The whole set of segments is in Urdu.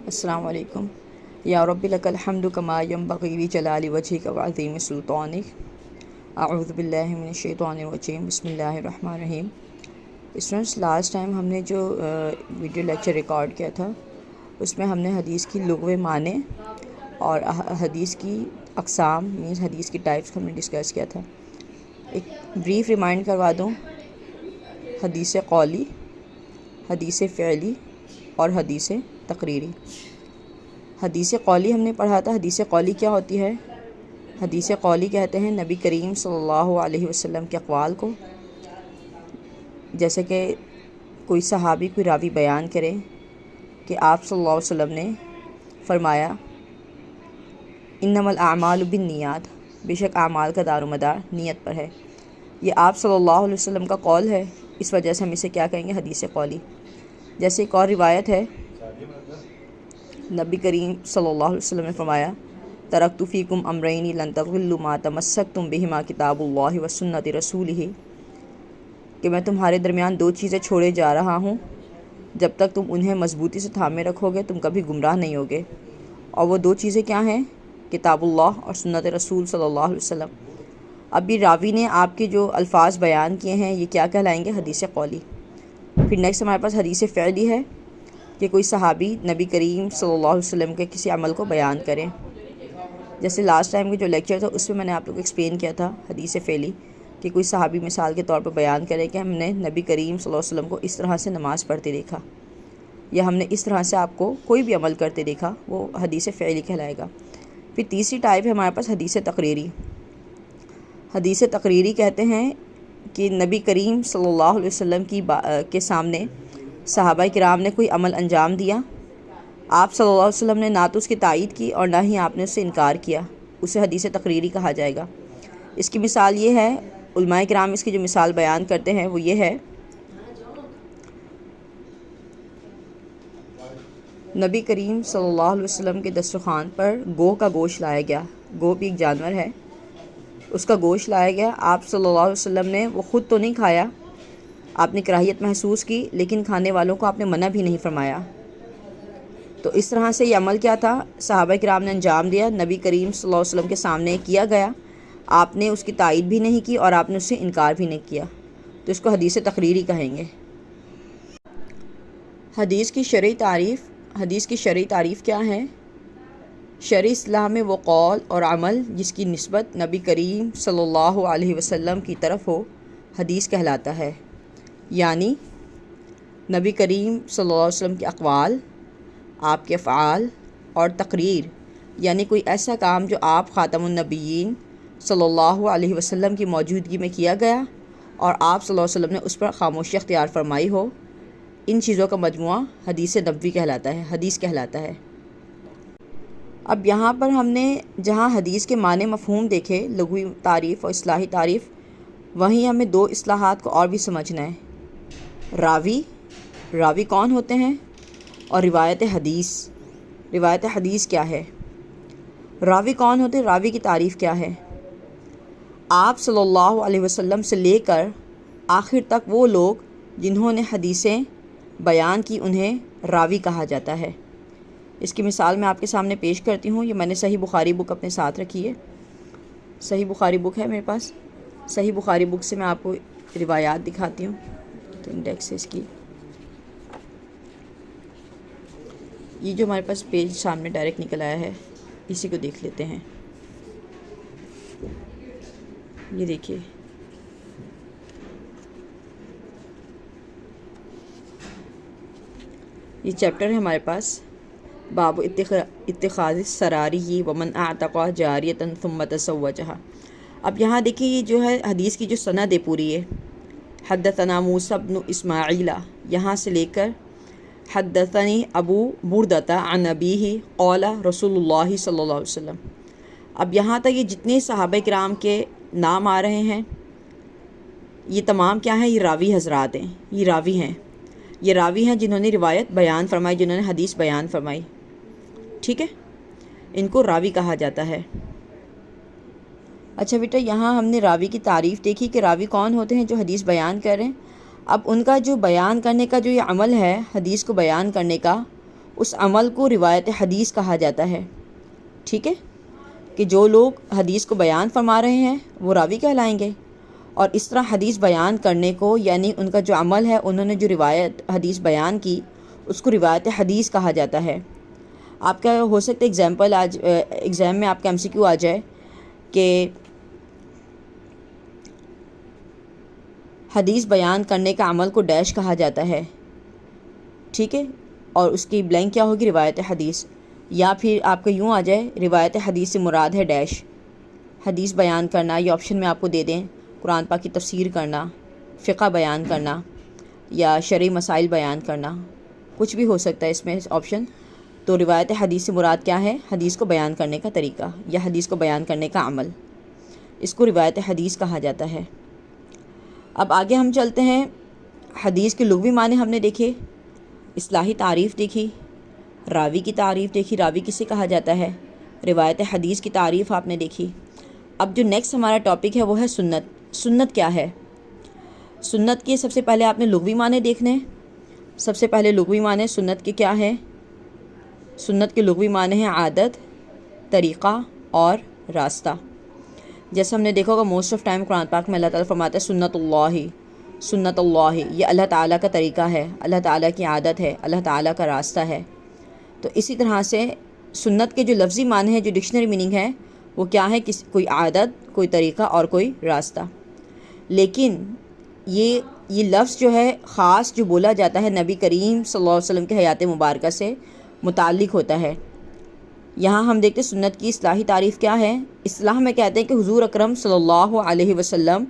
السلام علیکم۔ یا رب لک الحمد کما ینبغی لجلال وجہک وعظیم سلطانک۔ اعوذ باللہ من الشیطان الرجیم، بسم اللہ الرحمن الرحیم۔ اسٹوڈنٹس، لاسٹ ٹائم ہم نے جو ویڈیو لیکچر ریکارڈ کیا تھا اس میں ہم نے حدیث کی لغوی معنی اور حدیث کی اقسام مینس حدیث کی ٹائپس ہم نے ڈسکس کیا تھا۔ ایک بریف ریمائنڈ کروا دوں، حدیث قولی، حدیث فعلی اور حدیث تقریری۔ حدیث قولی ہم نے پڑھا تھا۔ حدیث قولی کیا ہوتی ہے؟ حدیث قولی کہتے ہیں نبی کریم صلی اللہ علیہ وسلم کے اقوال کو، جیسے کہ کوئی صحابی کوئی راوی بیان کرے کہ آپ صلی اللہ علیہ وسلم نے فرمایا انما الاعمال بالنیات، بے شک اعمال کا دار و مدار نیت پر ہے۔ یہ آپ صلی اللہ علیہ وسلم کا قول ہے، اس وجہ سے ہم اسے کیا کہیں گے؟ حدیث قولی۔ جیسے ایک اور روایت ہے، نبی کریم صلی اللہ علیہ وسلم نے فرمایا ترکت فیکم امرین لن تضلوا ما تمسکتم بہما کتاب اللہ و سنت رسولہ، کہ میں تمہارے درمیان دو چیزیں چھوڑے جا رہا ہوں، جب تک تم انہیں مضبوطی سے تھامے رکھو گے تم کبھی گمراہ نہیں ہوگے۔ اور وہ دو چیزیں کیا ہیں؟ کتاب اللہ اور سنت رسول صلی اللہ علیہ وسلم۔ اب یہ راوی نے آپ کے جو الفاظ بیان کیے ہیں یہ کیا کہلائیں گے؟ حدیث قولی۔ پھر نیکسٹ ہمارے پاس حدیث فعلی ہے کہ کوئی صحابی نبی کریم صلی اللہ علیہ وسلم کے کسی عمل کو بیان کریں۔ جیسے لاسٹ ٹائم کے جو لیکچر تھا اس میں میں نے آپ لوگ کو ایکسپلین کیا تھا حدیث فعلی، کہ کوئی صحابی مثال کے طور پر بیان کرے کہ ہم نے نبی کریم صلی اللہ علیہ وسلم کو اس طرح سے نماز پڑھتے دیکھا، یا ہم نے اس طرح سے آپ کو کوئی بھی عمل کرتے دیکھا، وہ حدیث فعلی کہلائے گا۔ پھر تیسری ٹائپ ہے ہمارے پاس حدیث تقریری۔ حدیث تقریری کہتے ہیں کہ نبی کریم صلی اللہ علیہ وسلم کے سامنے صحابہ کرام نے کوئی عمل انجام دیا، آپ صلی اللہ علیہ وسلم نے نہ تو اس کی تائید کی اور نہ ہی آپ نے اس سے انکار کیا، اسے حدیث تقریری کہا جائے گا۔ اس کی مثال یہ ہے، علماء کرام اس کی جو مثال بیان کرتے ہیں وہ یہ ہے، نبی کریم صلی اللہ علیہ وسلم کے دسترخوان پر گوہ کا گوشت لایا گیا، گوہ بھی ایک جانور ہے، اس کا گوشت لایا گیا، آپ صلی اللہ علیہ وسلم نے وہ خود تو نہیں کھایا، آپ نے کراہیت محسوس کی، لیکن کھانے والوں کو آپ نے منع بھی نہیں فرمایا۔ تو اس طرح سے یہ عمل کیا تھا؟ صحابہ کرام نے انجام دیا، نبی کریم صلی اللہ علیہ وسلم کے سامنے کیا گیا، آپ نے اس کی تائید بھی نہیں کی اور آپ نے اس سے انکار بھی نہیں کیا، تو اس کو حدیث تقریری کہیں گے۔ حدیث کی شرعی تعریف۔ حدیث کی شرعی تعریف کیا ہے؟ شرعی اصطلاح میں وہ قول اور عمل جس کی نسبت نبی کریم صلی اللہ علیہ وسلم کی طرف ہو حدیث کہلاتا ہے۔ یعنی نبی کریم صلی اللہ علیہ وسلم کے اقوال، آپ کے افعال اور تقریر، یعنی کوئی ایسا کام جو آپ خاتم النبیین صلی اللہ علیہ وسلم کی موجودگی میں کیا گیا اور آپ صلی اللہ علیہ وسلم نے اس پر خاموشی اختیار فرمائی ہو، ان چیزوں کا مجموعہ حدیث نبوی کہلاتا ہے، حدیث کہلاتا ہے۔ اب یہاں پر ہم نے جہاں حدیث کے معنی مفہوم دیکھے، لغوی تعریف اور اصطلاحی تعریف، وہیں ہمیں دو اصطلاحات کو اور بھی سمجھنا ہے، راوی کون ہوتے ہیں، اور روایت حدیث۔ روایت حدیث کیا ہے؟ راوی کون ہوتے ہیں؟ راوی کی تعریف کیا ہے؟ آپ صلی اللہ علیہ وسلم سے لے کر آخر تک وہ لوگ جنہوں نے حدیثیں بیان کی انہیں راوی کہا جاتا ہے۔ اس کی مثال میں آپ کے سامنے پیش کرتی ہوں۔ یہ میں نے صحیح بخاری بک اپنے ساتھ رکھی ہے، صحیح بخاری بک ہے میرے پاس۔ صحیح بخاری بک سے میں آپ کو روایات دکھاتی ہوں، تو انڈیکس ہے اس کی۔ یہ جو ہمارے پاس پیج سامنے ڈائریکٹ نکل آیا ہے اسی کو دیکھ لیتے ہیں۔ یہ دیکھیے، یہ چیپٹر ہے ہمارے پاس، باب اتخاذ السراری ومن اعتق جاریۃ ثم تزوجها۔ اب یہاں دیکھیے یہ جو ہے حدیث کی جو سند ہے پوری ہے، حدثنا موسیٰ بن اسماعیل، یہاں سے لے کر حدثنی ابو بردۃ عن ابیہ قال رسول اللہ صلی اللہ علیہ وسلم۔ اب یہاں تک یہ جتنے صحابہ کرام کے نام آ رہے ہیں یہ تمام کیا ہیں؟ یہ راوی حضرات ہیں، یہ راوی ہیں، یہ راوی ہیں جنہوں نے روایت بیان فرمائی، جنہوں نے حدیث بیان فرمائی، ٹھیک ہے، ان کو راوی کہا جاتا ہے۔ اچھا بیٹا، یہاں ہم نے راوی کی تعریف دیکھی کہ راوی کون ہوتے ہیں؟ جو حدیث بیان کر رہے ہیں۔ اب ان کا جو بیان کرنے کا جو یہ عمل ہے حدیث کو بیان کرنے کا، اس عمل کو روایت حدیث کہا جاتا ہے. ٹھیک ہے، کہ جو لوگ حدیث کو بیان فرما رہے ہیں وہ راوی کہلائیں گے، اور اس طرح حدیث بیان کرنے کو، یعنی ان کا جو عمل ہے، انہوں نے جو روایت حدیث بیان کی، اس کو روایت حدیث کہا جاتا ہے. آپ کا ہو سکتا ہے ایگزامپل آج ایگزام میں آپ کا MCQ آ جائے کہ حدیث بیان کرنے کا عمل کو ڈیش کہا جاتا ہے. ٹھیک ہے، اور اس کی بلینک کیا ہوگی؟ روایت حدیث. یا پھر آپ کا یوں آ جائے روایت حدیث سے مراد ہے ڈیش. حدیث بیان کرنا، یہ آپشن میں آپ کو دے دیں، قرآن پاک کی تفسیر کرنا، فقہ بیان کرنا، یا شرعی مسائل بیان کرنا، کچھ بھی ہو سکتا ہے اس میں آپشن. تو روایت حدیث سے مراد کیا ہے؟ حدیث کو بیان کرنے کا طریقہ یا حدیث کو بیان کرنے کا عمل، اس کو روایت حدیث کہا جاتا ہے. اب آگے ہم چلتے ہیں. حدیث کے لغوی معنی ہم نے دیکھے، اصطلاحی تعریف دیکھی، راوی کی تعریف دیکھی، راوی کسے کہا جاتا ہے، روایت حدیث کی تعریف آپ نے دیکھی. اب جو نیکسٹ ہمارا ٹاپک ہے وہ ہے سنت. سنت کیا ہے؟ سنت کے سب سے پہلے آپ نے لغوی معنی دیکھنے. سب سے پہلے لغوی معنی سنت کے کیا ہے؟ سنت کے لغوی معنی ہیں عادت، طریقہ اور راستہ. جیسے ہم نے دیکھا ہوگا موسٹ آف ٹائم قرآن پاک میں اللہ تعالیٰ فرماتا ہے سنت اللہ، سنت اللہ، یہ اللہ تعالیٰ کا طریقہ ہے، اللہ تعالیٰ کی عادت ہے، اللہ تعالیٰ کا راستہ ہے. تو اسی طرح سے سنت کے جو لفظی معنی ہیں، جو ڈکشنری میننگ ہے، وہ کیا ہے؟ کوئی عادت، کوئی طریقہ اور کوئی راستہ. لیکن یہ لفظ جو ہے خاص جو بولا جاتا ہے نبی کریم صلی اللہ علیہ وسلم کے حیات مبارکہ سے متعلق ہوتا ہے. یہاں ہم دیکھتے سنت کی اصطلاحی تعریف کیا ہے. اصطلاح میں کہتے ہیں کہ حضور اکرم صلی اللہ علیہ وسلم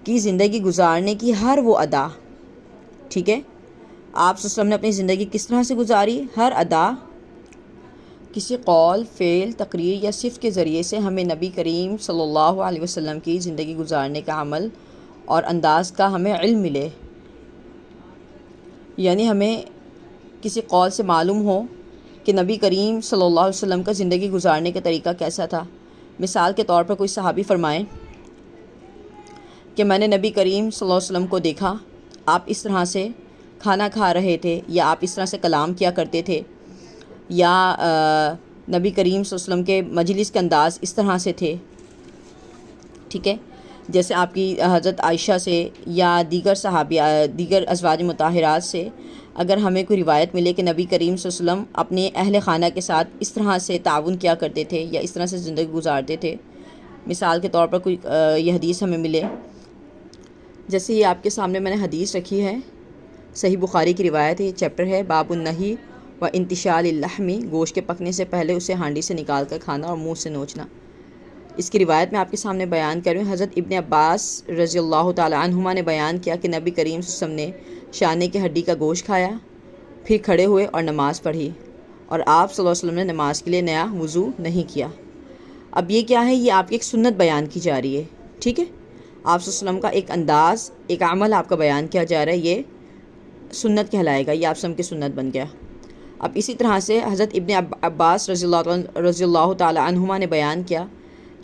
کی زندگی گزارنے کی ہر وہ ادا. ٹھیک ہے، آپ صلی اللہ علیہ وسلم نے اپنی زندگی کس طرح سے گزاری؟ ہر ادا کسی قول، فعل، تقریر یا صفت کے ذریعے سے ہمیں نبی کریم صلی اللہ علیہ وسلم کی زندگی گزارنے کا عمل اور انداز کا ہمیں علم ملے. یعنی ہمیں کسی قول سے معلوم ہو کہ نبی کریم صلی اللہ علیہ وسلم کا زندگی گزارنے کا طریقہ کیسا تھا. مثال کے طور پر کوئی صحابی فرمائیں کہ میں نے نبی کریم صلی اللہ علیہ وسلم کو دیکھا، آپ اس طرح سے کھانا کھا رہے تھے، یا آپ اس طرح سے کلام کیا کرتے تھے، یا نبی کریم صلی اللہ علیہ وسلم کے مجلس کے انداز اس طرح سے تھے. ٹھیک ہے، جیسے آپ کی حضرت عائشہ سے یا دیگر ازواج مطہرات سے اگر ہمیں کوئی روایت ملے کہ نبی کریم صلی اللہ علیہ وسلم اپنے اہل خانہ کے ساتھ اس طرح سے تعاون کیا کرتے تھے یا اس طرح سے زندگی گزارتے تھے. مثال کے طور پر کوئی یہ حدیث ہمیں ملے، جیسے یہ آپ کے سامنے میں نے حدیث رکھی ہے، صحیح بخاری کی روایت ہے، یہ چیپٹر ہے باب النہی و انتشال اللحم، گوشت کے پکنے سے پہلے اسے ہانڈی سے نکال کر کھانا اور منہ سے نوچنا. اس کی روایت میں آپ کے سامنے بیان کر رہی ہوں. حضرت ابن عباس رضی اللہ تعالی عنہما نے بیان کیا کہ نبی کریم صلی اللہ علیہ وسلم نے شانے کی ہڈی کا گوشت کھایا، پھر کھڑے ہوئے اور نماز پڑھی، اور آپ صلی اللہ علیہ وسلم نے نماز کے لیے نیا وضو نہیں کیا. اب یہ کیا ہے؟ یہ آپ کی ایک سنت بیان کی جا رہی ہے. ٹھیک ہے، آپ صلی اللہ علیہ وسلم کا ایک انداز، ایک عمل آپ کا بیان کیا جا رہا ہے، یہ سنت کہلائے گا، یہ آپ سب کی سنت بن گیا. اب اسی طرح سے حضرت ابن عباس رضی اللہ تعالی عنہما نے بیان کیا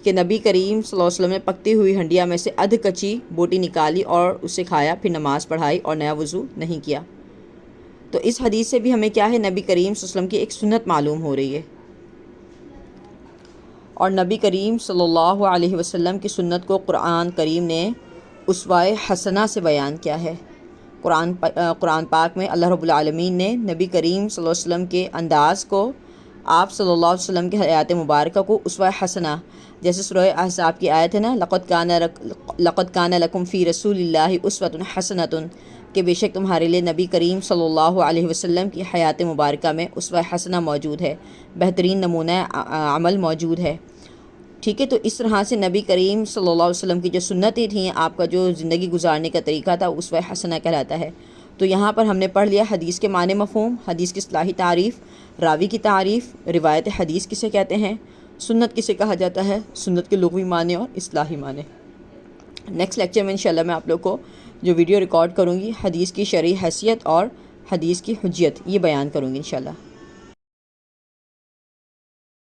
کہ نبی کریم صلی اللہ علیہ وسلم نے پکتی ہوئی ہنڈیا میں سے ادھ کچی بوٹی نکالی اور اسے کھایا، پھر نماز پڑھائی اور نیا وضو نہیں کیا. تو اس حدیث سے بھی ہمیں کیا ہے؟ نبی کریم صلی اللہ علیہ وسلم کی ایک سنت معلوم ہو رہی ہے. اور نبی کریم صلی اللہ علیہ وسلم کی سنت کو قرآن کریم نے اسوہ حسنہ سے بیان کیا ہے. قرآن پاک میں اللہ رب العالمین نے نبی کریم صلی اللہ علیہ وسلم کے انداز کو، آپ صلی اللہ علیہ وسلم کے حیات مبارکہ کو اسوہ حسنہ، جیسے سورہ احزاب کی آیت ہے نا، لقد کان لکم فی رسول اللہ اسوۃ حسنۃ، کہ بے شک تمہارے لیے نبی کریم صلی اللہ علیہ وسلم کی حیات مبارکہ میں اسوہ حسنہ موجود ہے، بہترین نمونہ عمل موجود ہے. ٹھیک ہے، تو اس طرح سے نبی کریم صلی اللہ علیہ وسلم کی جو سنتیں تھیں، آپ کا جو زندگی گزارنے کا طریقہ تھا، اسوہ حسنہ کہلاتا ہے. تو یہاں پر ہم نے پڑھ لیا حدیث کے معنی مفہوم، حدیث کی اصطلاحی تعریف، راوی کی تعریف، روایت حدیث کسے کہتے ہیں، سنت کسے کہا جاتا ہے، سنت کے لغوی معنی اور اصطلاحی معنی. نیکسٹ لیکچر میں انشاءاللہ میں آپ لوگ کو جو ویڈیو ریکارڈ کروں گی، حدیث کی شرعی حیثیت اور حدیث کی حجیت، یہ بیان کروں گی انشاءاللہ.